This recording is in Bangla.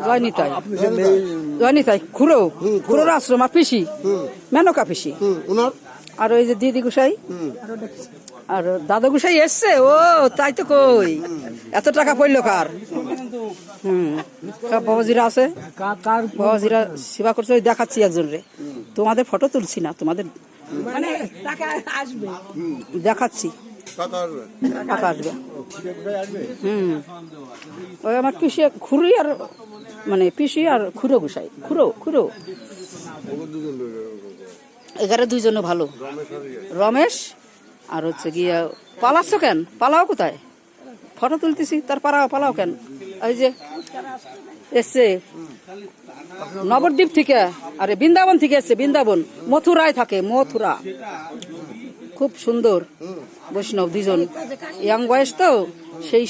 জয়নিতাই জয়নিতাই খুড়ো খুড়োর আশ্রম আর পিসি মেনকা পিসি আর ওই যে দিদি গোসাই আর দাদা গোসাই এসছে। ও তাই তো কই এত টাকা পড়লো কার? সব বাবাজিরা আছে, বাবাজিরা সেবা করছে। ওই দেখাচ্ছি একজন রে, তোমাদের ফটো তুলছি না, তোমাদের দেখাচ্ছি টাকা আসবে। ওই আমার পিসি খুড়ি আর মানে পিসি আর খুড়ো গোসাই খুড়ো এখানে দুইজনে ভালো। রমেশ আর হচ্ছে গিয়া পালাচ্ছ কেন? পালাও কোথায়? ফটো তুলতেছি তার পালাও কেন? ওই যে এসছে নবদ্বীপ থেকে, আরে বৃন্দাবন থেকে এসছে। বৃন্দাবন মথুরায় থাকে, মথুরা। খুব সুন্দর বৈষ্ণব দুজন, ইয়াং বয়স তো সেই